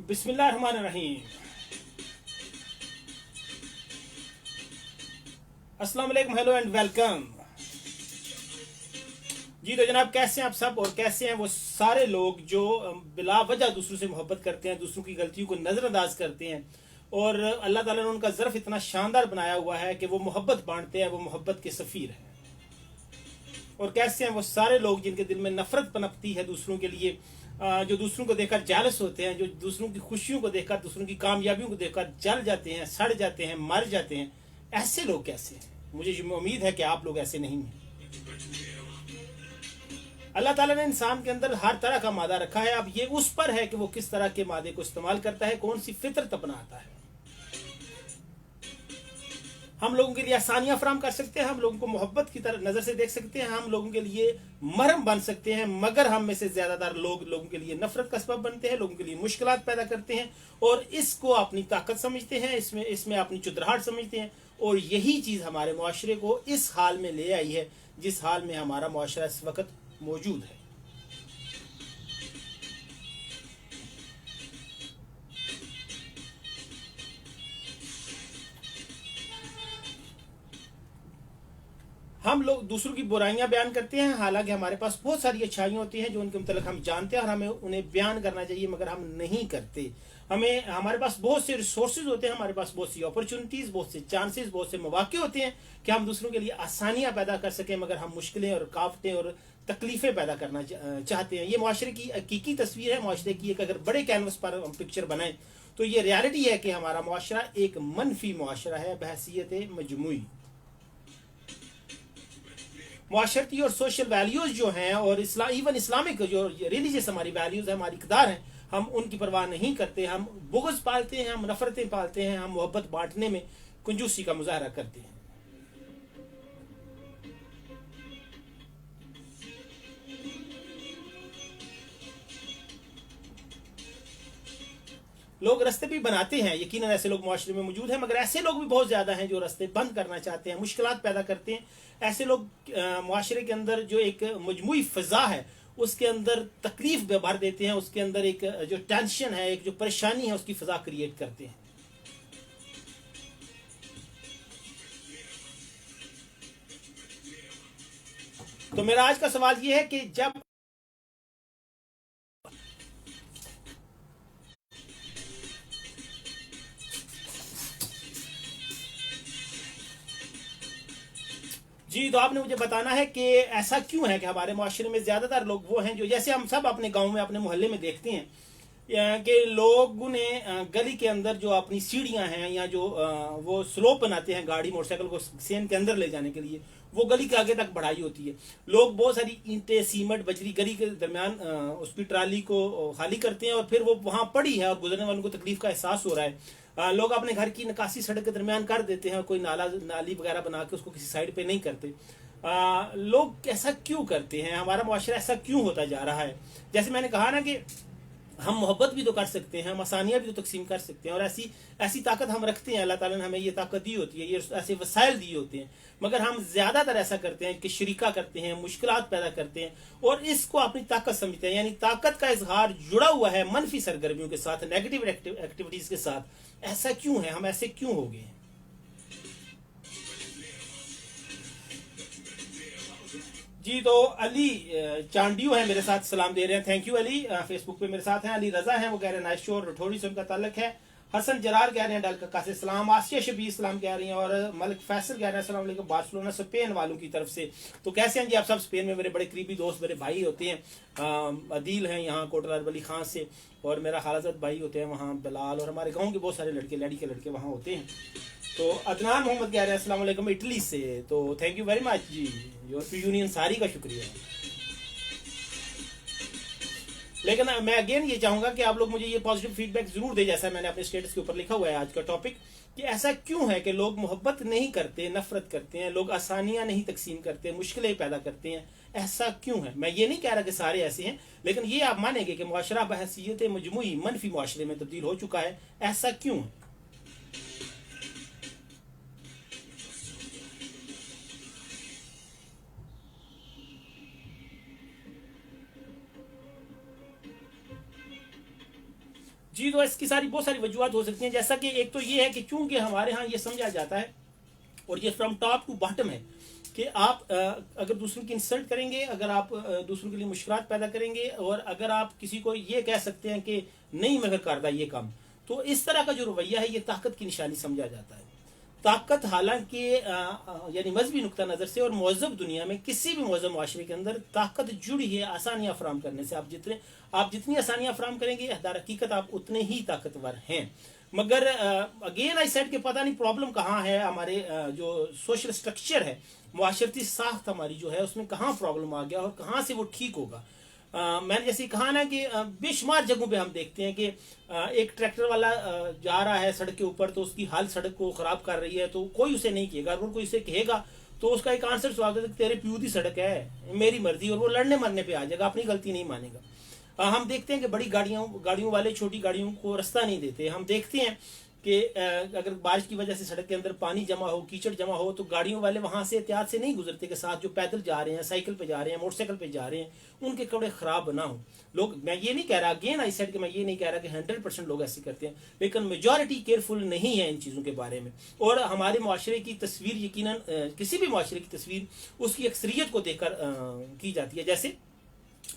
बिस्मिल्लाहिर्रहमानिर्रहीम। अस्सलाम वालेकुम, हेलो एंड वेलकम। जी तो जनाब, कैसे हैं आप सब और कैसे हैं वो सारे लोग जो बिला वजह दूसरों से मोहब्बत करते हैं, दूसरों की गलतियों को नज़रअंदाज करते हैं। और अल्लाह ताला ने उनका ज़र्फ इतना शानदार बनाया हुआ है कि वो मोहब्बत बांटते हैं, वो मोहब्बत के सफ़ीर हैं। और कैसे हैं वो सारे लोग जिनके दिल में नफरत पनपती है दूसरों के लिए, जो दूसरों को देखकर जालस होते हैं, जो दूसरों की खुशियों को देखकर, दूसरों की कामयाबियों को देखकर जल जाते हैं, सड़ जाते हैं, मर जाते हैं। ऐसे लोग कैसे हैं? मुझे उम्मीद है कि आप लोग ऐसे नहीं हैं। अल्लाह ताला ने इंसान के अंदर हर तरह का मादा रखा है। अब ये उस पर है कि वो किस तरह के मादे को इस्तेमाल करता है, कौन सी फितरत अपनाता है। हम लोगों के लिए आसानियां फराम कर सकते हैं, हम लोगों को मोहब्बत की तरह नज़र से देख सकते हैं, हम लोगों के लिए मरहम बन सकते हैं, मगर हम में से ज़्यादातर लोगों के लिए नफरत का सबब बनते हैं, लोगों के लिए मुश्किलात पैदा करते हैं और इसको अपनी ताकत समझते हैं, इसमें अपनी चुदराहट समझते हैं। और यही चीज़ हमारे मुआशरे को इस हाल में ले आई है जिस हाल में हमारा मुआशरा इस वक्त मौजूद है। हम लोग दूसरों की बुराइयां बयान करते हैं, हालांकि हमारे पास बहुत सारी अच्छाइयाँ होती हैं जो उनके मतलब हम जानते हैं और हमें उन्हें बयान करना चाहिए, मगर हम नहीं करते। हमारे पास बहुत से रिसोर्सेज होते हैं, हमारे पास बहुत सी अपॉर्चुनिटीज़, बहुत से चांसेस, बहुत से मौके होते हैं कि हम दूसरों के लिए आसानियाँ पैदा कर सकें, मगर हम मुश्किलें और रुकावटें और तकलीफ़ें पैदा करना चाहते हैं। ये माशरे की हकीकी तस्वीर है माशरे की। एक अगर बड़े कैनवस पर हम पिक्चर बनाएं तो ये रियलिटी है कि हमारा माशरा एक मनफी माशरा है बहसीयत मजमूई। माशरती और सोशल वैल्यूज़ जो हैं और इवन इस्लामिक जो रिलीजियस हमारी वैल्यूज़ है, हमारी इक़दार हैं, हम उनकी परवाह नहीं करते। हम बुग़्ज़ पालते हैं, हम नफ़रतें पालते हैं, हम मोहब्बत बांटने में कंजूसी का मुजाहरा करते हैं। लोग रास्ते भी बनाते हैं, यकीनन ऐसे लोग माशरे में मौजूद हैं, मगर ऐसे लोग भी बहुत ज़्यादा हैं जो रास्ते बंद करना चाहते हैं, मुश्किलात पैदा करते हैं। ऐसे लोग माशरे के अंदर जो एक मजमूई फ़ज़ा है उसके अंदर तकलीफ भर देते हैं, उसके अंदर एक जो टेंशन है, एक जो परेशानी है, उसकी फ़ज़ा क्रिएट करते हैं। तो मेरा आज का सवाल ये है कि जब जी तो आपने मुझे बताना है कि ऐसा क्यों है कि हमारे माशरे में ज़्यादातर लोग वो हैं जो, जैसे हम सब अपने गांव में, अपने मोहल्ले में देखते हैं कि लोगों ने गली के अंदर जो अपनी सीढ़ियां हैं या जो वो स्लोप बनाते हैं गाड़ी मोटरसाइकिल को सेन के अंदर ले जाने के लिए, वो गली के आगे तक बढ़ाई होती है। लोग बहुत सारी ईंटें, सीमेंट, बजरी गली के दरमियान उसकी ट्राली को खाली करते हैं और फिर वो वहाँ पड़ी है और गुजरने वालों को तकलीफ का एहसास हो रहा है। लोग अपने घर की निकासी सड़क के दरमियान कर देते हैं और कोई नाली वगैरह बना के उसको किसी साइड पे नहीं करते। लोग ऐसा क्यों करते हैं? हमारा मुआशरा ऐसा क्यों होता जा रहा है? जैसे मैंने कहा ना कि हम मोहब्बत भी तो कर सकते हैं, हम आसानियाँ भी तो तकसीम कर सकते हैं और ऐसी ऐसी ताकत हम रखते हैं। अल्लाह ताला ने हमें ये ताकत दी होती है, ये ऐसे वसाइल दिए होते हैं, मगर हम ज़्यादातर ऐसा करते हैं कि शरीका करते हैं, मुश्किलात पैदा करते हैं और इसको अपनी ताकत समझते हैं। यानी ताकत का इजहार जुड़ा हुआ है मनफी सरगर्मियों के साथ, नेगेटिव एक्टिविटीज़ के साथ। ऐसा क्यों है? हम ऐसे क्यों हो गए हैं? जी तो अली चांडियो है मेरे साथ, सलाम दे रहे हैं। थैंक यू अली, फेसबुक पे मेरे साथ हैं। अली रजा हैं, वो कह रहे हैं नाइस शो, रठौड़ी से उनका ताल्लुक है। हसन जरार कह रहे हैं डल कक्का से सलाम। आसिया शबी सलाम कह रही हैं और मलिक फैसल कह रहे हैं अस्सलाम वालेकुम बार्सिलोना स्पेन वालों की तरफ से। तो कैसे हैं जी आप सब? स्पेन में मेरे बड़े करीबी दोस्त, मेरे भाई होते हैं। अदील हैं यहाँ कोटला अरबली खां से, और मेरा खालाजाद भाई होते हैं वहाँ बिलाल, और हमारे गाँव के बहुत सारे लड़के, लड़ी के लड़के वहाँ होते हैं। तो अदनान मोहम्मद कह रहे हैं अस्सलाम वालेकुम इटली से। तो थैंक यू वेरी मच जी, यूरोपीय यूनियन सारी का शुक्रिया। लेकिन मैं अगेन ये चाहूंगा कि आप लोग मुझे ये पॉजिटिव फीडबैक जरूर दें, जैसा मैंने अपने स्टेटस के ऊपर लिखा हुआ है आज का टॉपिक, कि ऐसा क्यों है कि लोग मोहब्बत नहीं करते, नफरत करते हैं, लोग आसानियां नहीं तकसीम करते, मुश्किलें पैदा करते हैं। ऐसा क्यों है? मैं ये नहीं कह रहा कि सारे ऐसे हैं, लेकिन ये आप मानेंगे कि मुआशरा बहसीयत मजमूई मनफी मुआशरे में तब्दील हो चुका है। ऐसा क्यों है? जी तो इसकी बहुत सारी वजूहत हो सकती हैं, जैसा कि एक तो ये है कि चूंकि हमारे यहाँ ये समझा जाता है और ये फ्रॉम टॉप टू बॉटम है कि आप अगर दूसरों की इंसल्ट करेंगे, अगर आप दूसरों के लिए मुश्किलात पैदा करेंगे, और अगर आप किसी को ये कह सकते हैं कि नहीं मैं करता ये काम, तो इस तरह का जो रवैया है ये ताकत की निशानी समझा जाता है। ताकत हालांकि यानी मजहबी नुक्ता नज़र से और मौजूद दुनिया में किसी भी मौजूद माशरे के अंदर ताकत जुड़ी है आसानियाँ फराम करने से। आप जितनी आसानियाँ फराम करेंगे दर हकीकत आप उतने ही ताकतवर हैं। मगर अगेन आई सेड कि पता नहीं प्रॉब्लम कहाँ है, हमारे जो सोशल स्ट्रक्चर है, मुआशरती साख्त हमारी जो है उसमें कहाँ प्रॉब्लम आ गया और कहाँ से वो ठीक होगा। मैंने जैसे कहा ना कि बेशुमार जगहों पे हम देखते हैं कि एक ट्रैक्टर वाला जा रहा है सड़क के ऊपर, तो उसकी हाल सड़क को खराब कर रही है, तो कोई उसे नहीं कहेगा। अगर कोई उसे कहेगा तो उसका एक आंसर स्वागत है, तेरे प्यू दी सड़क है, मेरी मर्जी, और वो लड़ने मरने पे आ जाएगा, अपनी गलती नहीं मानेगा। हम देखते हैं कि बड़ी गाड़ियों वाले छोटी गाड़ियों को रास्ता नहीं देते। हम देखते हैं कि अगर बारिश की वजह से सड़क के अंदर पानी जमा हो, कीचड़ जमा हो, तो गाड़ियों वाले वहां से एहतियात से नहीं गुजरते के साथ जो पैदल जा रहे हैं, साइकिल पे जा रहे हैं, मोटरसाइकिल पे जा रहे हैं, उनके कपड़े खराब ना हो। लोग, मैं ये नहीं कह रहा, अगेन आई सेड कि मैं ये नहीं कह रहा कि 100% लोग ऐसे करते हैं, लेकिन मेजॉरिटी केयरफुल नहीं है इन चीज़ों के बारे में। और हमारे माशरे की तस्वीर यकीनन किसी भी माशरे की तस्वीर उसकी अक्सरियत को देखकर की जाती है। जैसे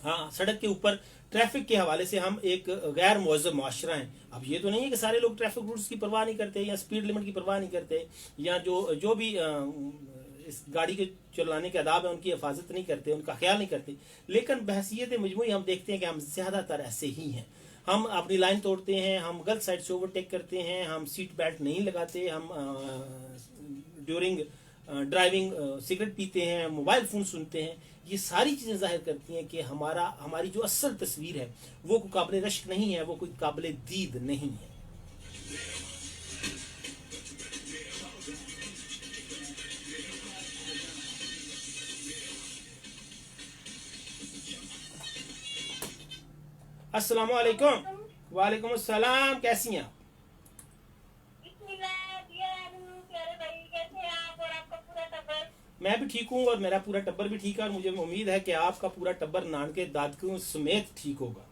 हाँ, सड़क के ऊपर ट्रैफिक के हवाले से हम एक गैर मुअज़्ज़ब माशरा है। अब ये तो नहीं है कि सारे लोग ट्रैफिक रूल्स की परवाह नहीं करते या स्पीड लिमिट की परवाह नहीं करते, या जो भी इस गाड़ी के चलाने के आदाब है उनकी हिफाजत नहीं करते, उनका ख्याल नहीं करते। लेकिन बहसीत मजमूई हम देखते हैं कि हम ज़्यादातर ऐसे ही हैं। हम अपनी लाइन तोड़ते हैं, हम गलत साइड से ओवरटेक करते हैं, हम सीट बेल्ट नहीं लगाते, हम ड्यूरिंग ड्राइविंग सिगरेट पीते हैं, मोबाइल फ़ोन सुनते हैं। ये सारी चीज़ें जाहिर करती हैं कि हमारी जो असल तस्वीर है वो कोई काबिल रश्क नहीं है, वो कोई काबिल दीद नहीं है। अस्सलाम वालेकुम। वालेकुम अस्सलाम, कैसी हैं आप? मैं भी ठीक हूँ और मेरा पूरा टब्बर भी ठीक है, और मुझे उम्मीद है कि आपका पूरा टब्बर नानके दादकों समेत ठीक होगा।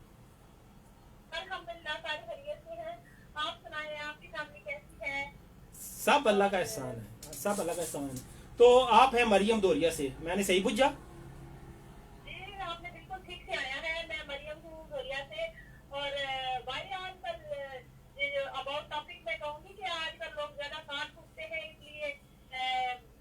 सब अल्लाह का एहसान है, सब अल्लाह का एहसान है। तो आप हैं मरियम दौरिया से, मैंने सही पूछा? आपने बिल्कुल ठीक से आया है। मैं मरियम हूँ दौरिया से। और भाई आजकल अबाउट टॉपिक में कहूँगी कि आजकल लोग ज्यादा कान फूकते हैं, इसलिए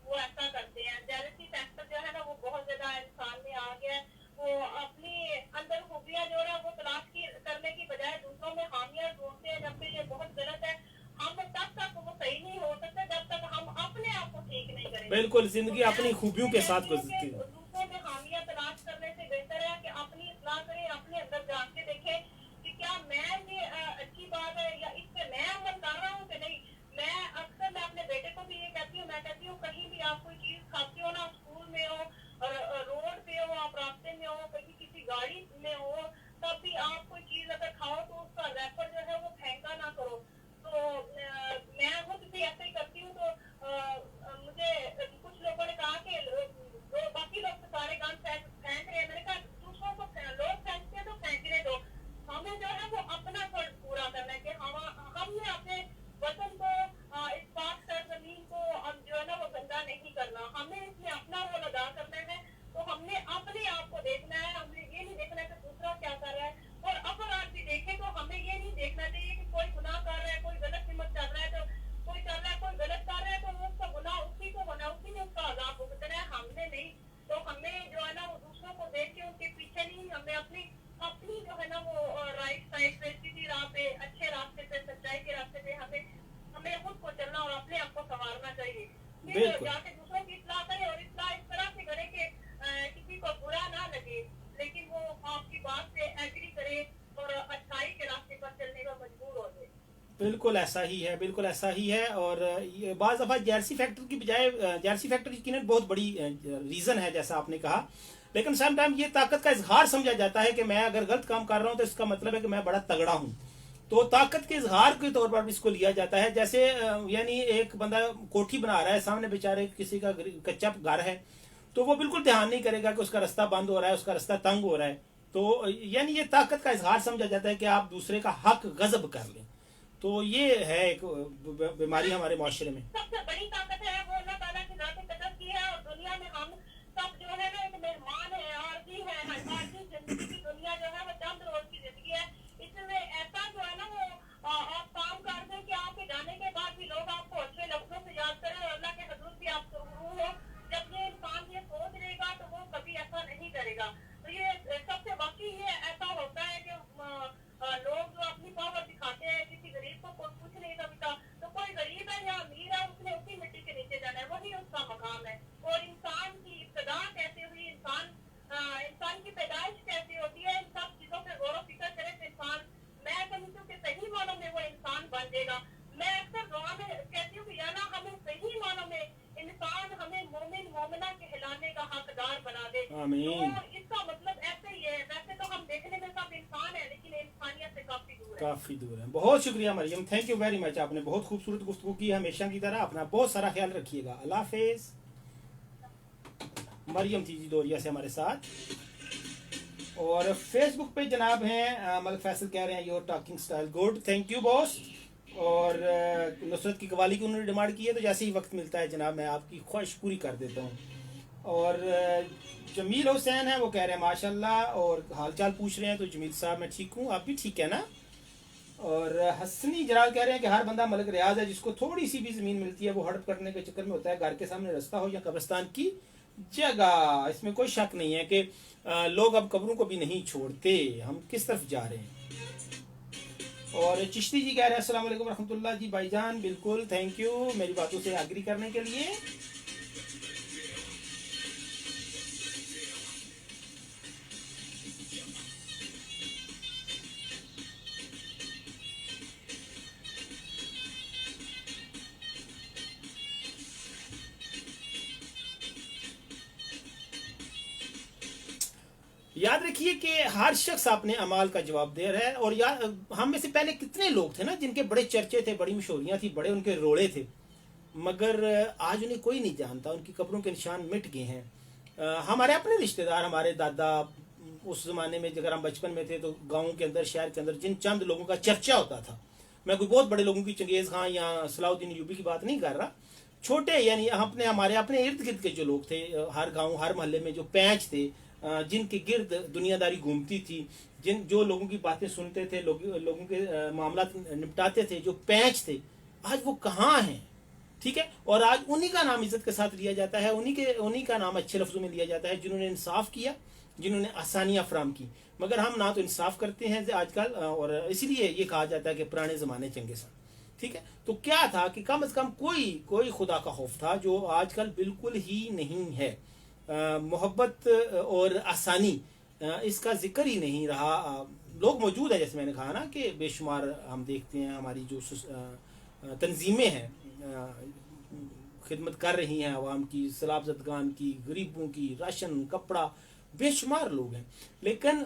वो ऐसा करते हैं। जेलसी फैक्टर जो है ना वो बहुत ज्यादा इंसान में आ गया है। वो अपनी अंदर खूबियां जो है वो तलाश करने की बजाय दूसरों में खामियां ढूंढते हैं, जबकि ये बहुत गलत है। हम तब तक वो सही नहीं हो सकते जब तक हम अपने आप को ठीक नहीं करेंगे। बिल्कुल, जिंदगी अपनी खूबियों के साथ गुजरती है। दूसरों में खामियां तलाश करने से बेहतर है कि अपनी इस्लाह करें, अपने अंदर जान के देखें कि क्या मैं ये अच्छी बात है या इस पे मैं अमल कर रहा हूँ कि नहीं। मैं अपने बेटे को भी ये कहती हूँ, मैं कहती हूँ कहीं भी आप कोई चीज खाते हो ना, स्कूल में हो, रोड पे हो, आप रास्ते में हो, कहीं किसी गाड़ी में हो, तब भी आप कोई चीज अगर खाओ तो उसका रैपर जो है वो फेंका ना करो। तो मैं खुद भी ऐसे ही करती हूँ। तो मुझे कुछ लोगों ने कहा कि बाकी लोग तो सारे गंद फेंक रहे हैं। मैंने कहा दूसरों को लोग फेंकते हैं तो फेंकने दो, हमें जो है वो अपना फर्ज पूरा करना है कि हमने अपने वतन को, इस पाक सरजमीन को जो है ना वो गंदा नहीं करना, हमें इसमें अपना रोल अदा करना है। तो हमने अपने आप को देखना है, हमने ये नहीं देखना कि दूसरा क्या कर रहा है। और अगर आप भी देखें तो हमें ये नहीं देखना चाहिए कि कोई गुनाह कर रहा है, कोई गलत हिम्मत कर रहा है, तो कोई कर रहा है, कोई गलत कर रहा है, तो उसका गुनाह उसी को होना, उसी ने उसका आजाद भुगतना है, हमने नहीं। तो हमें जो है ना वो दूसरों को देख के उनके पीछे नहीं, हमें अपनी जो है ना वो राइट साइड पे, सीधी राह पे, अच्छे रास्ते पे, सच्चाई के रास्ते पे हमें खुद को चलना और अपने आप को संवारना चाहिए। फिर जाके दूसरों की इस्लाह करें, और इस्लाह इस तरह से करें कि किसी को बुरा ना लगे, लेकिन वो आपकी बात से एग्री करे और अच्छाई के रास्ते पर चलने का मजबूर हो जाए। बिल्कुल ऐसा ही है, बिल्कुल ऐसा ही है। और ये बाज़ दफ़ा जेलसी फैक्टर की बजाय, जेलसी फैक्टर यकीनन बहुत बड़ी रीज़न है जैसा आपने कहा, लेकिन सम टाइम ये ताकत का इजहार समझा जाता है कि मैं अगर गलत काम कर रहा हूँ तो इसका मतलब है कि मैं बड़ा तगड़ा हूँ, तो ताकत के इजहार के तौर पर इसको लिया जाता है। जैसे यानी एक बंदा कोठी बना रहा है, सामने बेचारे किसी का कच्चा घर है, तो वो बिल्कुल ध्यान नहीं करेगा कि उसका रास्ता बंद हो रहा है, उसका रास्ता तंग हो रहा है, तो यानी ये ताकत का इजहार समझा जाता है कि आप दूसरे का हक गजब कर लें। तो ये है एक बीमारी हमारे माशरे में। सबसे बड़ी ताकत है वो अल्लाह ताला की ज़ात कदर की है, और दुनिया में हम सब जो है ना एक मेहमान है, आरजी है, आरजी जिंदगी की दुनिया जो है वो चंद रोज की जिंदगी है। इसमें ऐसा जो है ना वो आप काम कर दें कि आपके जाने के बाद भी लोग आपको अच्छे लफ्जों से याद करें और अल्लाह के हजूर भी आपको रूह हो। जब ये इंसान ये सोच लेगा तो वो कभी ऐसा नहीं करेगा। तो ये सबसे वाकई ये ऐसा होता है कि लोग जो अपनी पावर दिखाते हैं, किसी गरीब को कोई कुछ नहीं समझता, तो कोई गरीब है या अमीर है उसने उसी मिट्टी के नीचे जाना है, वही उसका मकाम है। और इंसान की इब्तिदा कैसे हुई, इंसान की पैदाइश कैसे होती है, इन सब चीजों पे गौर व फिक्र करे तो इंसान, मैं समझती हूँ कि सही मानों में वो इंसान बन जाएगा। मैं अक्सर दुआ में कहती हूँ कि या ना हमें सही मानों में इंसान हमें मोमिन मोमिना कहलाने का हकदार बना दे। आमीन। तो इसका मतलब ऐसे ही है। वैसे तो हम देखने में सब इंसान है, लेकिन इंसानियत से काफी दूर है। काफी दूर है। बहुत शुक्रिया मरियम, थैंक यू वेरी मच। आपने बहुत खूबसूरत गुफ्तगू की, हमेशा की तरह। अपना बहुत सारा ख्याल रखिएगा। अल्लाह हाफिज। मरियम थी जी दोरिया से हमारे साथ। और फेसबुक पे जनाब हैं मलिक फैसल कह रहे हैं your talking style good, thank you boss. और नुसरत की कवाली की उन्होंने डिमांड की है, तो जैसे ही वक्त मिलता है जनाब मैं आपकी ख्वाहिश पूरी कर देता हूँ। और जमील हुसैन है, वो कह रहे हैं माशाल्लाह, और हाल चाल पूछ रहे हैं। तो जमील साहब मैं ठीक हूँ, आप भी ठीक है ना। और हसनी जलाल कह रहे हैं कि हर बंदा मलिक रियाज है, जिसको थोड़ी सी भी ज़मीन मिलती है वो हड़प करने के चक्कर में होता है, घर के सामने रास्ता हो या कब्रिस्तान की जगह। इसमें कोई शक नहीं है कि लोग अब कब्रों को भी नहीं छोड़ते। हम किस तरफ जा रहे हैं। और चिश्ती जी कह रहे हैं अस्सलाम वालेकुम रहमतुल्लाह जी भाईजान, बिल्कुल थैंक यू मेरी बातों से एग्री करने के लिए। याद रखिए कि हर शख्स अपने अमाल का जवाबदेह है। और हम में से पहले कितने लोग थे ना जिनके बड़े चर्चे थे, बड़ी मशहूरियां थी, बड़े उनके रोड़े थे, मगर आज उन्हें कोई नहीं जानता। उनकी कब्रों के निशान मिट गए हैं। हमारे अपने रिश्तेदार, हमारे दादा, उस जमाने में जब हम बचपन में थे तो गाँव के अंदर, शहर के अंदर जिन चंद लोगों का चर्चा होता था, मैं कोई बहुत बड़े लोगों की, चंगेज खां या सलाउद्दीन यूबी की बात नहीं कर रहा, छोटे यानी हमारे अपने इर्द गिर्द के जो लोग थे, हर गाँव हर मोहल्ले में जो पैंच थे, जिनके गिर्द दुनियादारी घूमती थी, जो लोगों की बातें सुनते थे, लोगों के मामला निपटाते थे, जो पैंच थे, आज वो कहाँ हैं। ठीक है। और आज उन्हीं का नाम इज्जत के साथ लिया जाता है, उन्हीं का नाम अच्छे लफ्जों में लिया जाता है, जिन्होंने इंसाफ किया, जिन्होंने आसानियां फराम की। मगर हम ना तो इंसाफ करते हैं आजकल, और इसीलिए ये कहा जाता है कि पुराने जमाने चंगे सन। ठीक है। तो क्या था कि कम से कम कोई खुदा का खौफ था, जो आजकल बिल्कुल ही नहीं है। मोहब्बत और आसानी, इसका जिक्र ही नहीं रहा। लोग मौजूद हैं, जैसे मैंने कहा ना कि बेशुमार हम देखते हैं, हमारी जो तंजीमें हैं खिदमत कर रही हैं आवाम की, सलाबजदगान की, गरीबों की, राशन कपड़ा, बेशुमार लोग हैं। लेकिन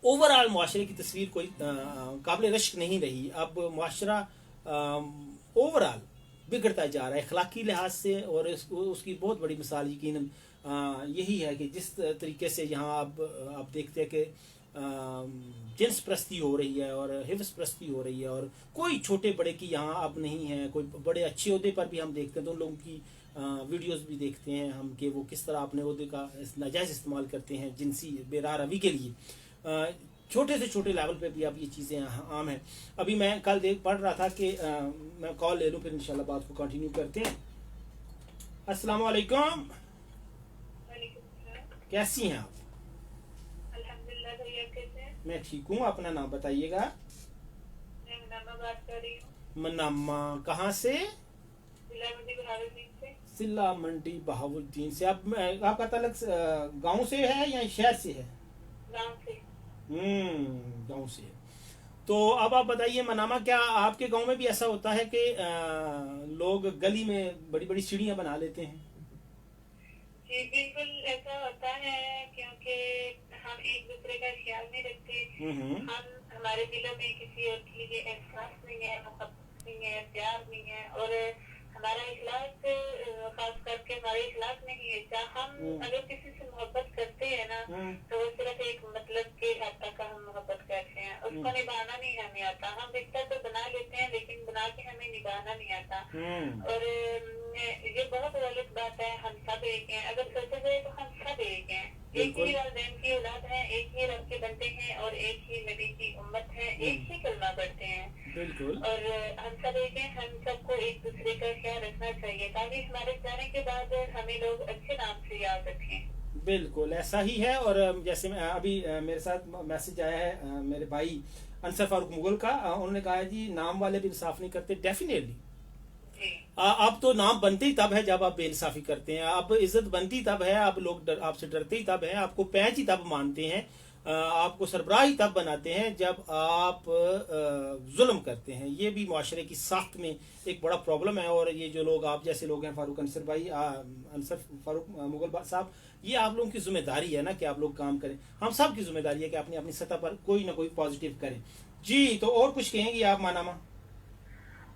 ओवरऑल मुआशरे की तस्वीर कोई काबिल रश्क नहीं रही। अब मुआशरा ओवरऑल बिगड़ता जा रहा है अखलाकी लिहाज से। और उसकी बहुत बड़ी मिसाल यकीनन यही है कि जिस तरीके से यहाँ आप देखते हैं कि जिन्स प्रस्ती हो रही है और हिफ्स प्रस्ती हो रही है, और कोई छोटे बड़े की यहाँ अब नहीं है। कोई बड़े अच्छे ओहदे पर भी हम देखते हैं तो उन लोगों की वीडियोस भी देखते हैं हम कि वो किस तरह अपने ओहदे का नाजायज़ इस्तेमाल करते हैं जिनसी बेराह रवी के लिए। छोटे से छोटे लेवल पे भी अब ये चीज़ें आम हैं। अभी मैं कल पढ़ रहा था कि मैं कॉल ले लूँ, फिर इंशाल्लाह बात को कंटिन्यू करते हैं। अस्सलाम वालेकुम, कैसी हैं आप? अल्हम्दुलिल्लाह भैया, कैसे हैं? मैं ठीक हूँ, अपना नाम बताइएगा। मैं मनामा बात कर रही हूँ। मनामा कहाँ से? जिला मंडी बहावुद्दीन से। जिला मंडी बहावुद्दीन से। अब आपका तलक गांव से है या शहर से है? गाँव से। गांव से। तो अब आप बताइए मनामा, क्या आपके गांव में भी ऐसा होता है कि लोग गली में बड़ी बड़ी सीढ़ियां बना लेते हैं? जी बिल्कुल ऐसा होता है, क्योंकि हम एक दूसरे का ख्याल नहीं रखते। हम हमारे दिलों में किसी और के लिए एहसास नहीं है, मोहब्बत नहीं है, प्यार नहीं है, और हमारा इखलास खास करके हमारे इखलाक नहीं है। क्या हम अगर किसी से मोहब्बत करते हैं ना तो वो सिर्फ एक मतलब के हद तक हम मोहब्बत करते हैं, उसको निभाना नहीं हमें आता। हम रिश्ता तो बना लेते हैं लेकिन बना के हमें निभाना नहीं आता। और ये बहुत गलत बात है। हम सब एक हैं, अगर सोचा जाए तो हम सब एक हैं, एक ही वालिदैन की औलाद है, एक ही रब के बंदे हैं और एक ही नबी की उम्मत है, एक ही कलमा पढ़ते हैं। बिल्कुल। और हम सब एक हैं, हम सबको एक दूसरे का ख्याल रखना चाहिए ताकि हमारे जाने के बाद हमें लोग अच्छे नाम से याद रखें। बिल्कुल ऐसा ही है। और जैसे अभी मेरे साथ मैसेज आया है मेरे भाई अंसर फारूक मुगल का, उन्होंने कहा है जी नाम वाले भी इंसाफ नहीं करते। डेफिनेटली अब तो नाम बनते ही तब है जब आप बेइंसाफी करते हैं, अब इज्जत बनती तब है, अब लोग आपसे डरते ही तब है, आपको पैंच ही तब मानते हैं, आपको सरबराह ही तब बनाते हैं जब आप जुल्म करते हैं। ये भी मुआशरे की साख्त में एक बड़ा प्रॉब्लम है। और ये जो लोग आप जैसे लोग हैं फारूक अंसर भाई, अंसर फारूक मुगल साहब, ये आप लोगों की जिम्मेदारी है ना कि आप लोग काम करें। हम सब की जिम्मेदारी है कि अपनी अपनी सतह पर कोई ना कोई पॉजिटिव करें। जी तो और कुछ कहेंगी आप मानामा?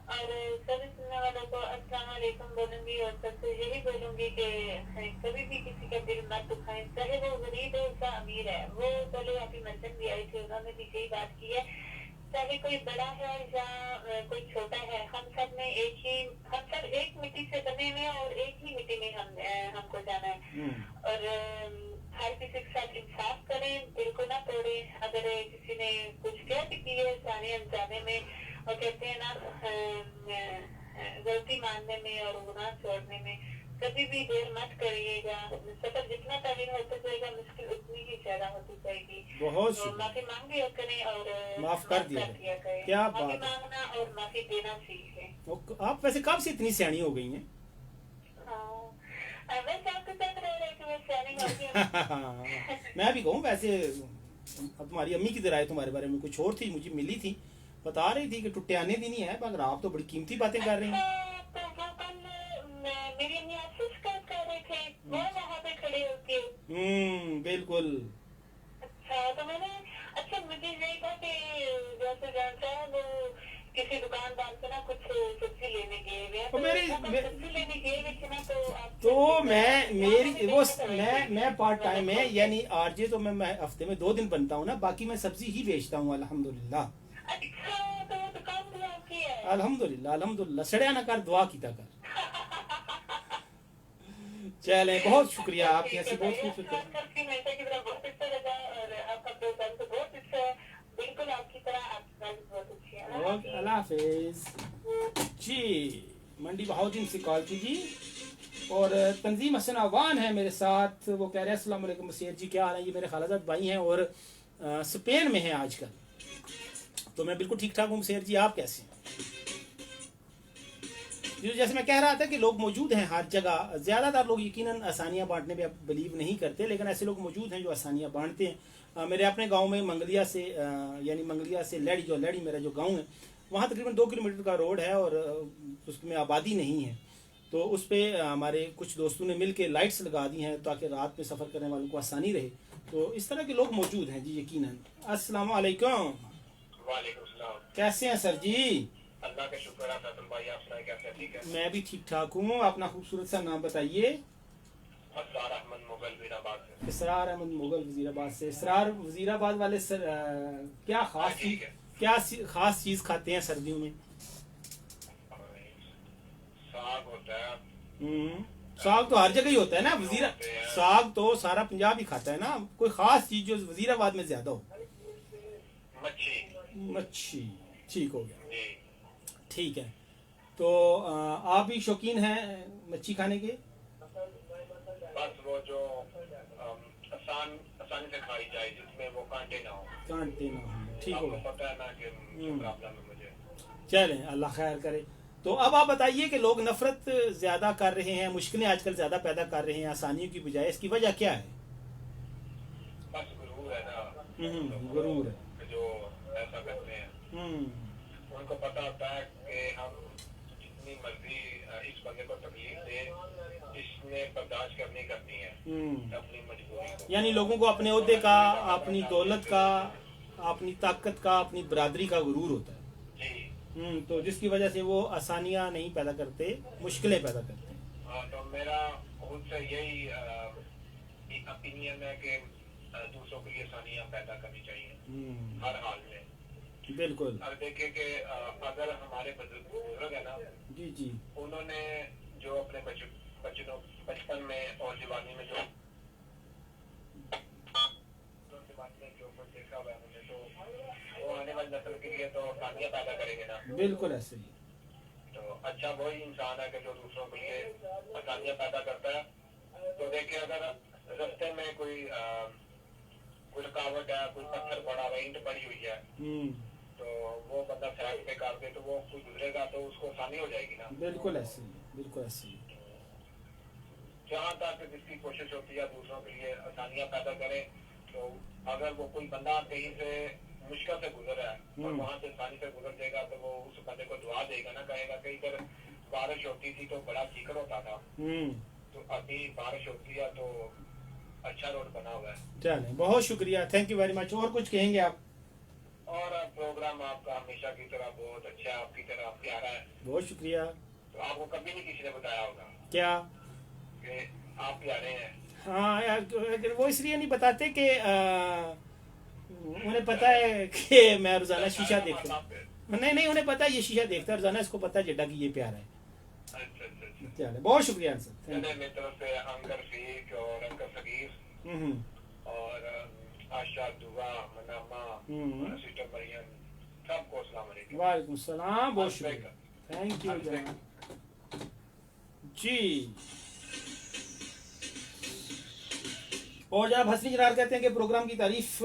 और सभी सुनने वालों को अस्सलाम वालेकुम बोलूंगी और सबसे यही बोलूंगी कि कभी भी किसी का दिल मत दुखाएं, चाहे वो गरीब है या अमीर है। वो पहले आपकी मंजन भी आई थी, उन्होंने भी यही बात की है, चाहे कोई बड़ा है या कोई छोटा है, हम सब एक मिट्टी से बने हुए हैं और एक ही मिट्टी में हमको जाना है। और हर किसी के साथ इंसाफ करें, दिल को ना तोड़े। अगर किसी ने कुछ गलती की है जाने अनजाने में, और कहते हैं ना गलती मानने में और गुनाह छोड़ने में कभी भी देर मत करिएगा। सफर जितना तालीम होता जाएगा मुश्किल उतनी ही ज्यादा होती जाएगी। बहुत तो माफी मांग दिया करें और माफ कर दिया करें। क्या बात माफी मांगना और माफी देना सीखें। आप वैसे कब से इतनी सियानी हो गई हैं? वैसे आपके साथ रह रहे कि मैं सियानी हो गई। मैं भी कहूँ वैसे अब तुम्हारी अम्मी की तरह है, तुम्हारे बारे में कुछ और थी, मुझे मिली थी, बता रही थी कि टुट्टे आने दिन ही है, मगर आप तो बड़ी कीमती बातें कर रही हैं। तो वो कल मेरी अम्मी आपसे शिकायत कर रहे थे, वो वहाँ पे खड़े होके। बिल्कुल। अच्छा तो मैंने मुझे यही था कि जैसे जानता है वो किसी दुकानदार से ना कुछ सब्जी लेने गए हुए हैं, सब्जी लेने गए हुए थे ना, तो मैं पार्ट टाइम है यानी आरजे, तो मैं हफ्ते में 2 दिन बनता हूँ ना, बाकी मैं सब्जी ही बेचता हूँ अल्हम्दुलिल्लाह। अल्हम्दुलिल्लाह सड़िया ना कर, दुआ की कर। चले बहुत शुक्रिया आपकी, ऐसी बहुत खूबसूरत अल्लाह हाफिज जी। मंडी बहाउद्दीन से कॉल की जी। और तंजीम हसन अवान है मेरे साथ, वो कह रहे हैं अस्सलाम वालेकुम मसीह जी, क्या हाल है? ये मेरे खालाजाद भाई हैं और स्पेन में हैं आजकल। तो मैं बिल्कुल ठीक ठाक हूँ मसीह जी, आप कैसे हैं? जैसे मैं कह रहा था कि लोग मौजूद हैं हर जगह। ज़्यादातर लोग यकीनन आसानियाँ बांटने पे बिलीव नहीं करते, लेकिन ऐसे लोग मौजूद हैं जो आसानियाँ बांटते हैं। मेरे अपने गांव में मंगलिया से यानी मंगलिया से लड़ी मेरा जो गांव है, वहाँ तकरीबन 2 किलोमीटर का रोड है और उसमें आबादी नहीं है। तो उस पर हमारे कुछ दोस्तों ने मिल के लाइट्स लगा दी हैं ताकि रात में सफ़र करने वालों को आसानी रहे। तो इस तरह के लोग मौजूद हैं जी यकीनन। अस्सलाम वालेकुम। वालेकुम सलाम। कैसे हैं सर जी? अल्लाह का शुक्र है फैसल भाई, आप सुनाए कैसे? ठीक है, मैं भी ठीक ठाक हूँ। अपना खूबसूरत सा नाम बताइए। इसरार अहमद मुगल वजीराबाद से। इसरार अहमद मुगल वजीराबाद से। इसरार वजीराबाद वाले सर क्या खास चीज खाते हैं सर्दियों में? साग होता है। साग तो हर जगह ही होता है ना वजीरा, साग तो सारा पंजाब ही खाता है ना। कोई खास चीज जो वजीराबाद में ज्यादा हो? मच्छी। ठीक हो गया, ठीक है। तो आप भी शौकीन हैं मच्छी खाने के? बस वो जो आसानी से खाई जाए, जिसमें वो कांटे ना हो। ठीक हो गया। पता है ना कि प्रॉब्लम है मुझे। चलें, अल्लाह खैर करे। तो अब आप बताइए कि लोग नफरत ज्यादा कर रहे हैं, मुश्किलें आजकल ज्यादा पैदा कर रहे हैं आसानियों की बजाय, इसकी वजह क्या है? बस गुरूर है ना। गुरूर है जो ऐसा करते हैं, उनको पता होता है कि हम जितनी मर्जी इस बंदे को तकलीफ दे, इसने बर्दाश्त करनी है अपनी मजबूरी। यानी लोगों को अपने ओहदे का, अपनी दौलत का, अपनी ताकत का, अपनी बरादरी का गुरूर होता है जी। तो जिसकी वजह से वो आसानियां नहीं पैदा करते, मुश्किलें पैदा करते हैं। तो मेरा खुद से यही ओपिनियन है कि दूसरों के लिए आसानियां पैदा करनी चाहिए हर हाल में। बिल्कुल। अब देखिए कि अगर हमारे बुजुर्ग है ना जी जी, उन्होंने जो अपने बचपन में और जवानी में जो कुछ देखा हुआ है उन्होंने, तो वो आने वाली नस्ल के लिए तो आसानियां पैदा करेंगे ना। बिल्कुल ऐसे ही। तो अच्छा वही इंसान है कि जो दूसरों के लिए आसानियां पैदा करता है। तो देखिए अगर रास्ते में कोई रुकावट है, कोई पत्थर पड़ा हुआ, ईंट पड़ी हुई है, तो वो बंदा साइड पे कर दे तो वो कोई गुजरेगा तो उसको आसानी हो जाएगी ना। बिल्कुल ऐसे ही, बिल्कुल ऐसे ही। जहाँ तक जिसकी कोशिश होती है दूसरों के लिए आसानियां पैदा करे, तो अगर वो कोई बंदा कहीं से मुश्किल से गुजर रहा है और वहाँ से आसानी से गुजर जाएगा तो वो उस बंदे को दुआ देगा ना, कहेगा कहीं पर बारिश होती थी तो बड़ा कीचड़ होता था, तो अभी बारिश होती है तो अच्छा रोड बना हुआ है। चले, बहुत शुक्रिया, थैंक यू वेरी मच। और कुछ कहेंगे आप? और प्रोग्राम आपका हमेशा की तरह बहुत अच्छा, आपकी तरह प्यारा है। बहुत शुक्रिया। तो आपको कभी नहीं किसी ने बताया होगा क्या कि आप प्यारे हैं? हाँ यार, वो इसलिए नहीं बताते कि उन्हें पता है कि मैं रोजाना शीशा देखता हूँ। नहीं, उन्हें पता है ये शीशा देखता है रोजाना, इसको पता है जेडा की ये प्यारा है। अच्छा। चले, बहुत शुक्रिया सर, थैंक चले, मेरी तरफ से अंकल फीक और अंकल सगीर यू। और आशा, दुआ, मनामा, सिस्टर मरियम, सबको अस्सलाम वालेकुम। वालेकुम सलाम, बहुत शुक्रिया, थैंक यू जनाब जी। और जनाब हसनी जनाब कहते हैं कि प्रोग्राम की तारीफ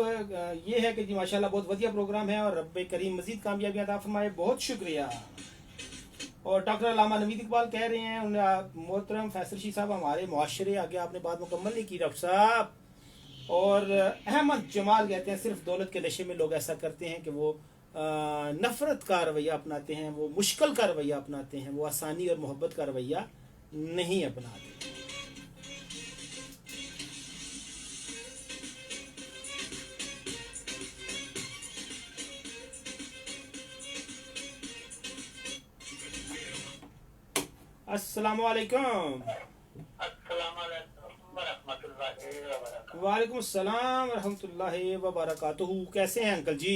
ये है कि जी माशाल्लाह बहुत वधिया प्रोग्राम है और रब्बे करीम मजीद कामयाबियां अता फरमाए, बहुत शुक्रिया। और डॉक्टर अल्लामा नवीद इकबाल कह रहे हैं मोहतरम फैसल शी साहब हमारे मुआशरे आगे आपने बात मुकम्मल नहीं की डॉक्टर साहब। और अहमद जमाल कहते हैं सिर्फ दौलत के नशे में लोग ऐसा करते हैं कि वो नफरत का रवैया अपनाते हैं, वो मुश्किल का रवैया अपनाते हैं, वो आसानी और मोहब्बत का रवैया नहीं अपनाते। अस्सलाम वालेकुम। वालेकुम अस्सलाम रहमतुल्लाहि व बरकातुहू। कैसे हैं अंकल जी?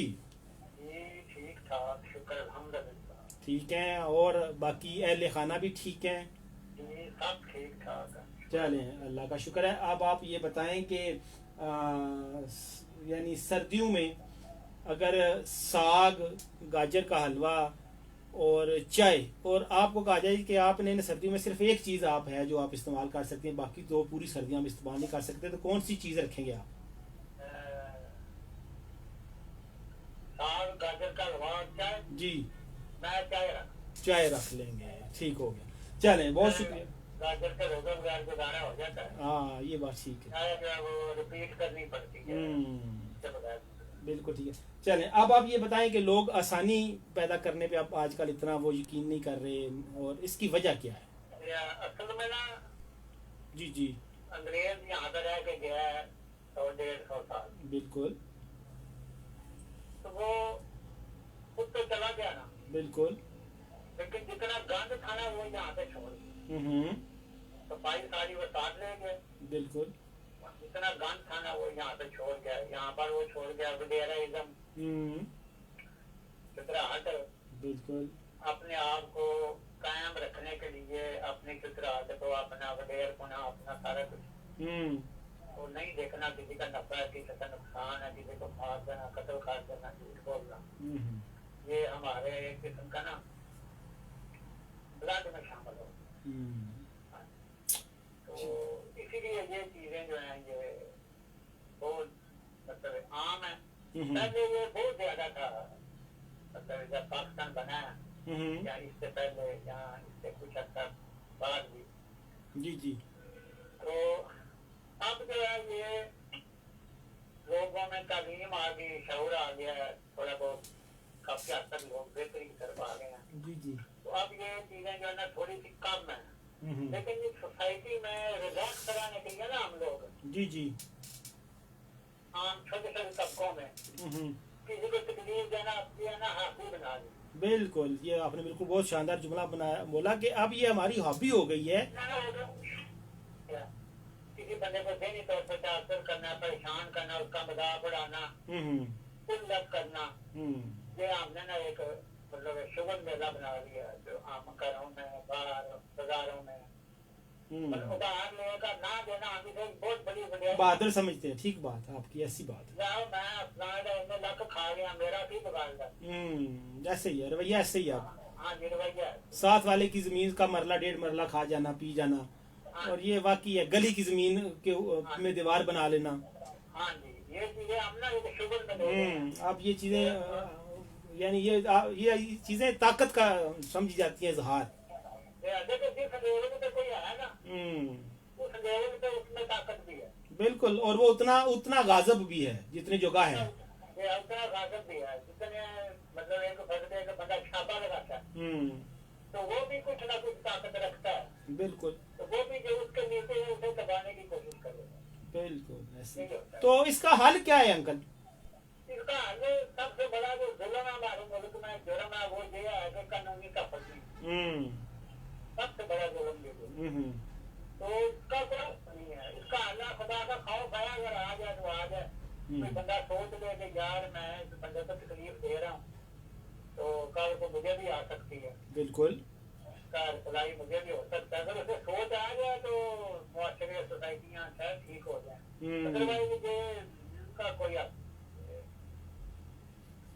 ठीक ठाक, शुक्र अल्हम्दुलिल्लाह। ठीक हैं, और बाकी अहले खाना भी ठीक हैं? सब ठीक ठाक है। चलें, अल्लाह का शुक्र है। अब आप ये बताएं कि यानी सर्दियों में अगर साग, गाजर का हलवा और चाय, और आपको कहा जाए कि आपने इन सर्दियों में सिर्फ एक चीज़ आप है जो आप इस्तेमाल कर सकते हैं, बाकी तो पूरी सर्दियाँ में इस्तेमाल नहीं कर सकते, तो कौन सी चीज़ रखेंगे आप? साग, गाजर का हलवा, चाय। जी, मैं चाय रख लेंगे, ठीक हो गया। चलें, बहुत शुक्रिया। गाजर का रोगन गाजर का दाना हो जाता है। हाँ, ये बात ठीक है। चाय जो है वो रिपीट करनी पड़ती है। बिल्कुल ठीक है। चलें, अब आप ये बताएं कि लोग आसानी पैदा करने पे आप आजकल इतना वो यकीन नहीं कर रहे, और इसकी वजह क्या है? असल में ना जी अंग्रेज यहाँ पर रह के गया है 100-150 साल। बिल्कुल। तो वो खुद तो चला गया ना। बिल्कुल। लेकिन जितना गंद था ना वो यहाँ पे छोड़, सफाई सारी वो साथ ले गए। बिल्कुल। जितना गंद था ना वो यहाँ पे छोड़ गया, यहाँ पर वो छोड़ गया वडेराइज्म, फितराहट। बिल्कुल। अपने आप को कायम रखने के लिए अपनी फितराहट को, अपना वडेर होना, अपना सारा कुछ वो नहीं देखना, किसी का नफा है, किसी का नुकसान है, किसी को मार देना, कत्ल कर देना, झूठ बोलना, ये हमारे एक किस्म का ना ब्लड में शामिल हो। तो इसीलिए ये चीजें जो हैं ये बहुत मतलब आम है। पहले ये बहुत ज्यादा था, मतलब जब पाकिस्तान बना है या इससे पहले या इससे कुछ हद तक बाद भी। जी। तो अब जो है ये लोगों में तालीम आ गई, शऊर आ गया है, थोड़ा बहुत काफी हद तक लोग बेहतरी की तरफ आ गए हैं। जी। तो अब ये चीजें जो है ना थोड़ी सी कम है, लेकिन ये सोसाइटी में रिलैक्स कराने के लिए ना हम लोग जी आम छोटे छोटे तबकों में किसी को तकलीफ देना अपनी है ना हाथी बना दी। बिल्कुल, ये आपने बिल्कुल बहुत शानदार जुमला बनाया, बोला कि अब ये हमारी हॉबी हो गई है। किसी बंदे को देनी तौर पर टार्चर करना, परेशान करना, उसका मजाक उड़ाना, उल्लत करना, ये हमने ना एक मतलब शुगर मेला बना लिया जो आम घरों में, बाहर बाजारों में उधार लेने का ना देना हम इसे बहुत बड़ी बड़ी बहादुर समझते हैं। ठीक बात आपकी, ऐसी बात है। जाओ मैं अपना लक खा गया, मेरा की बिगाड़ ऐसे ही है रवैया, ऐसे ही आप हाँ जी रवैया है। साथ वाले की जमीन का मरला डेढ़ मरला खा जाना, पी जाना, और ये वाकई है गली की जमीन के में दीवार बना लेना। हाँ जी, ये चीजें हम ना ये शुगर में अब ये चीजें यानी ये चीजें ताकत का समझी जाती है इजहार। देखो जिस लेवल पे कोई है ना उस लेवल पे उसमें ताकत भी है। बिल्कुल, और वो उतना गाजब भी है जितने जगह है। ये उतना गाजब भी है जितने मतलब एक फर्द एक बंदा छापा लगाता है तो वो भी कुछ ना कुछ ताकत रखता है। बिल्कुल, तो वो भी जो उसके नीचे है उसे दबाने की कोशिश करेगा। बिल्कुल ऐसे। तो इसका हल क्या है अंकल? इसका हल सबसे बड़ा जो जुल्म है हमारे मुल्क में जुर्म है वो ये है कि कानूनी कफलती सबसे बड़ा जुल्म ये है। तो इसका कोई नहीं है, इसका अल्लाह खुदा का खौफ है, अगर आ जाए तो आ जाए। कोई बंदा सोच ले कि यार मैं इस बंदे को तकलीफ दे रहा हूँ तो कल को मुझे भी आ सकती है। बिल्कुल, भलाई मुझे भी हो सकता है। अगर उसे सोच आ जाए तो मुआशरे सोसाइटियाँ शायद ठीक हो जाए, अदरवाइज ये इसका कोई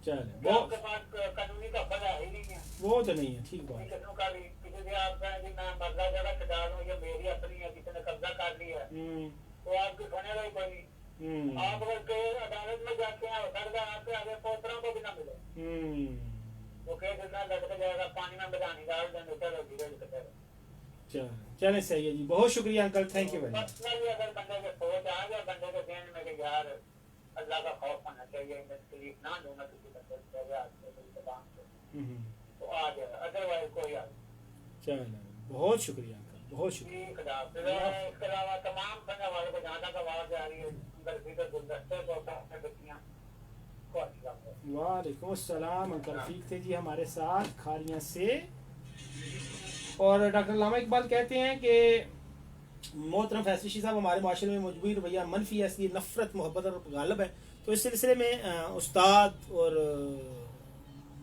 चले आपके पास कानूनी का फल है ही नहीं है। वो तो नहीं है। ठीक बात। किसी का भी किसी भी आप कहें कि मैं मर्दा जगह छुड़ा लूं, ये मेरी अपनी है, किसी ने कब्जा कर लिया तो आपकी सुनेगा ही कोई नहीं। आप अगर के अदालत में जाते हैं हो सकता है आपके आगे पोतरों को भी ना मिले, वो केस इतना लटक जाएगा, पानी में बजानी डाल देंगे, चलो धीरे धीरे। चले सही है जी, बहुत शुक्रिया uncle, thank you very much. Personally अगर बंदे के सोच आ जाए बंदे के ध्यान में कि यार अल्लाह का खौफ होना चाहिए, मैं तकलीफ ना दूंगा किसी बंदे तो आ जाए, अदरवाइज कोई आ जाए। चलो बहुत शुक्रिया अंकल, बहुत शुक्रिया। इसके अलावा तमाम सुनने वालों को जहाँ तक आवाज आ रही है गुलदस्ते को बच्चियाँ वालेकुम अस्सलाम, अंकल रफीक थे जी हमारे साथ खारियाँ से। और डॉक्टर लामा इकबाल कहते हैं कि मोहतरम फैसलिशी साहब हमारे माशरे में मजबूरी रवैया मनफी है, इसलिए नफरत मोहब्बत और गालब है। तो इस सिलसिले में उस्ताद और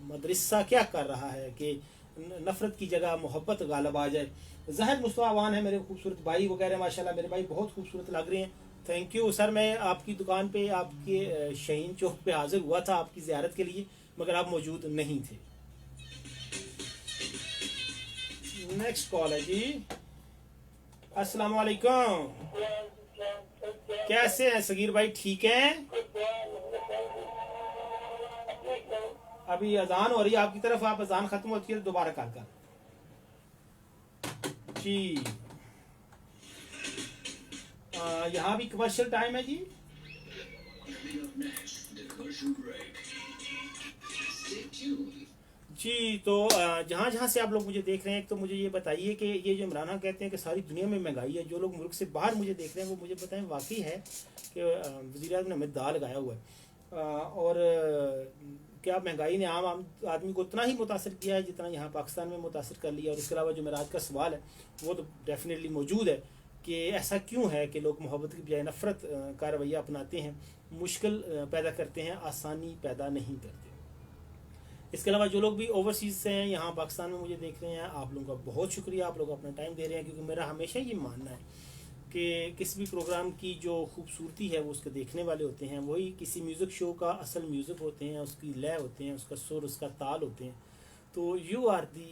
मदरसा क्या कर रहा है कि नफरत की जगह मोहब्बत गालब आ जाए। ज़ाहिद मुस्तफ़ावान है मेरे खूबसूरत भाई वगैरह, माशाल्लाह मेरे भाई बहुत खूबसूरत लग रहे हैं। Thank you sir. मैं आपकी दुकान पे आपके शहीन चौक पे हाजिर हुआ था आपकी ज़ियारत के लिए, मगर आप मौजूद नहीं थे। नेक्स्ट कॉल है जी। अस्सलाम वालेकुम, कैसे हैं सगीर भाई, ठीक हैं? अभी अजान हो रही है आपकी तरफ, आप अजान खत्म होती है तो दोबारा कॉल कर जी। यहाँ भी कमर्शियल टाइम है जी। जी तो जहाँ जहाँ से आप लोग मुझे देख रहे हैं, तो मुझे ये बताइए कि ये जो इमरान खान कहते हैं कि सारी दुनिया में महंगाई है, जो लोग मुल्क से बाहर मुझे देख रहे हैं वो मुझे बताएं वाकई है कि वज़ीर आज़म ने हमें दाल लगाया हुआ है, और क्या महंगाई ने आम आदमी को उतना ही मुतासर किया है जितना यहाँ पाकिस्तान में मुतासर कर लिया। और इसके अलावा जो मेरा आज का सवाल है वो तो डेफिनेटली मौजूद है कि ऐसा क्यों है कि लोग मोहब्बत की बजाय नफ़रत का रवैया अपनाते हैं, मुश्किल पैदा करते हैं, आसानी पैदा नहीं करते। इसके अलावा जो लोग भी ओवरसीज़ से हैं यहाँ पाकिस्तान में मुझे देख रहे हैं, आप लोगों का बहुत शुक्रिया, आप लोग अपना टाइम दे रहे हैं, क्योंकि मेरा हमेशा ये मानना है कि किसी भी प्रोग्राम की जो खूबसूरती है वो उसके देखने वाले होते हैं, वही किसी म्यूज़िक शो का असल म्यूज़िक होते हैं, उसकी लय होते हैं, उसका सुर, उसका ताल होते हैं। तो you are the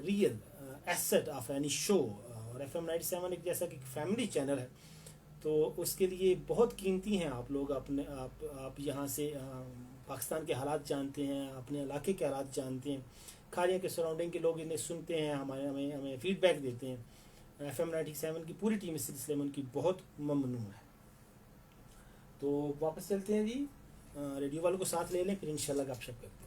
real asset of any show. और FM 97 एक जैसा कि फैमिली चैनल है, तो उसके लिए बहुत कीमती हैं आप लोग। आप यहाँ से पाकिस्तान के हालात जानते हैं, अपने इलाके के हालात जानते हैं, खारिया के सराउंडिंग के लोग इन्हें सुनते हैं, हमें फीडबैक देते हैं। FM 97 की पूरी टीम इस सिलसिले में उनकी बहुत ममनून है। तो वापस चलते हैं जी, रेडियो वालों को साथ ले लें, फिर इंशाल्लाह गपशप करते हैं।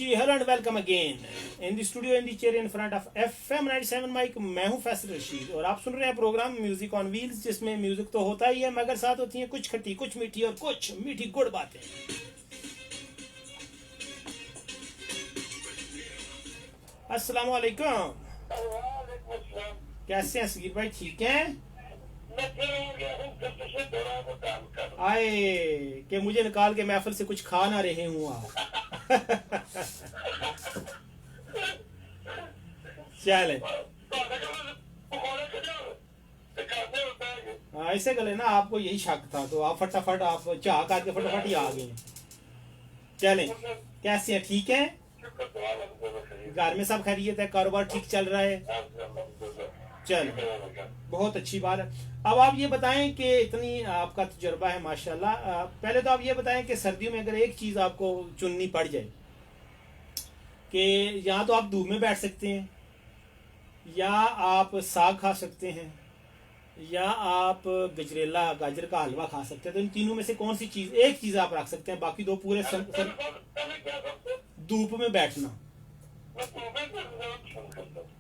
जी hello and welcome again in the studio in the chair in front of FM 97 mic. मैं हूं फैसल रशीद और आप सुन रहे हैं प्रोग्राम म्यूजिक ऑन व्हील्स, जिसमें म्यूजिक तो होता ही है मगर साथ होती हैं कुछ खट्टी, कुछ मीठी और कुछ मीठी गुड़ बातें। अस्सलाम वालेकुम, कैसे हैं सगीर भाई? ठीक हैं? आए कि मुझे निकाल के महफिल से कुछ खा ना रहे हूँ आप। चले ऐसे गले ना, आपको यही शक था तो आप फटाफट आप चाह काट के फटाफट ही आ गए। चले, कैसे हैं? ठीक हैं? घर में सब खैरियत है? कारोबार ठीक चल रहा है? चलो, बहुत अच्छी बात है। अब आप ये बताएं कि इतनी आपका तजुर्बा है माशाल्लाह, पहले तो आप ये बताएं कि सर्दियों में अगर एक चीज़ आपको चुननी पड़ जाए कि यहाँ तो आप धूप में बैठ सकते हैं, या आप साग खा सकते हैं, या आप गजरेला गाजर का हलवा खा सकते हैं, तो इन तीनों में से कौन सी चीज़, एक चीज़ आप रख सकते हैं, बाकी दो पूरे धूप में बैठना।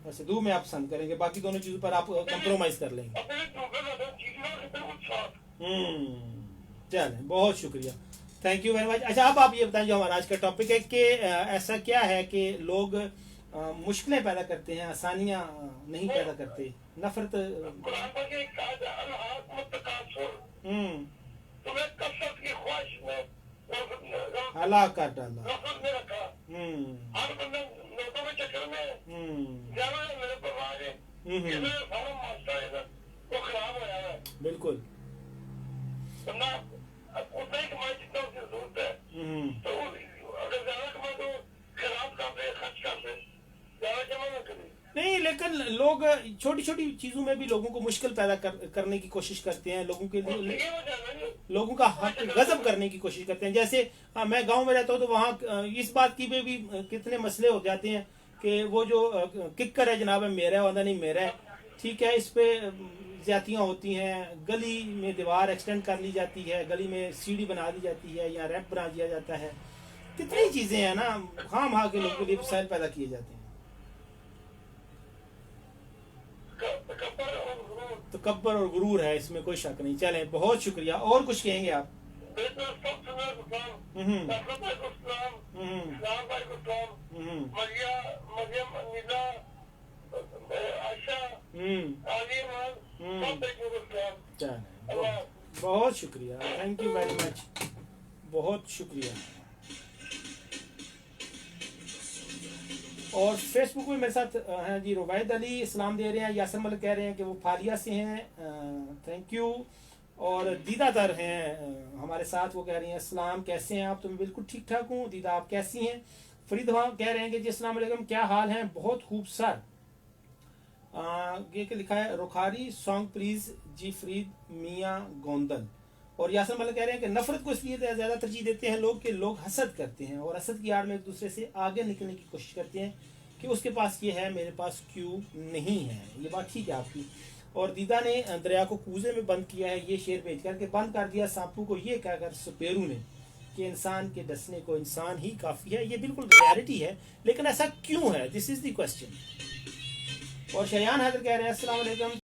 अच्छा, धूप में आप पसंद करेंगे, बाकी दोनों चीजों पर आप कंप्रोमाइज कर लेंगे। चलें, बहुत शुक्रिया, थैंक यू वेरी मच। अच्छा, अब आप ये बताएं, जो हमारा आज का टॉपिक है कि ऐसा क्या है कि लोग मुश्किलें पैदा करते हैं, आसानियां नहीं पैदा करते, नफरत। हलाक कर डाला। बिल्कुल। नहीं, लेकिन लोग छोटी छोटी चीजों में भी लोगों को मुश्किल पैदा करने की कोशिश करते हैं, लोगों के लोगों का हक गजब करने की कोशिश करते हैं। जैसे मैं गांव में रहता हूँ तो वहाँ इस बात की भी कितने मसले हो जाते हैं कि वो जो किक्कर है जनाब मेरा है, नहीं मेरा है, ठीक है, इस पे ज्यादतियाँ होती हैं, गली में दीवार एक्सटेंड कर ली जाती है, गली में सीढ़ी बना दी जाती है या रैंप बना दिया जाता है, कितनी चीजें हैं ना, खाम के लोगों के लिए मसाइल पैदा किए जाते हैं। तकब्बर और गुरूर है, इसमें कोई शक नहीं। चलें, बहुत शुक्रिया। और कुछ कहेंगे आप? बहुत शुक्रिया, थैंक यू वेरी मच, बहुत शुक्रिया। और फेसबुक में मेरे साथ हैं जी रुवैद अली, इस्लाम दे रहे हैं, यासर मलिक कह रहे हैं कि वो फालिया से हैं, थैंक यू। और दीदा तर हैं हमारे साथ, वो कह रही हैं अस्सलाम, कैसे हैं आप? तो मैं बिल्कुल ठीक ठाक हूँ, दीदा आप कैसी हैं? फरीद कह रहे हैं कि जी अस्सलाम वालेकुम, क्या हाल है? बहुत खूब सर। ये क्या लिखा है, रुखारी सॉन्ग प्लीज जी फरीद मियाँ गोंदल। और यासर मलिक कह रहे हैं कि नफरत को इसलिए ज्यादा तरजीह देते हैं लोग कि लोग हसद करते हैं और हसद की आड़ में एक दूसरे से आगे निकलने की कोशिश करते हैं कि उसके पास ये है, मेरे पास क्यों नहीं है। ये बात ठीक है आपकी। और दीदा ने दरिया को कूजे में बंद किया है, ये शेर भेज करके बंद कर दिया सांपू को, ये कहकर सपेरू ने कि इंसान के डसने को इंसान ही काफी है। ये बिल्कुल रियलिटी है, लेकिन ऐसा क्यों है? This is the question. और शयान हैदर कह रहे हैं अस्सलाम वालेकुम,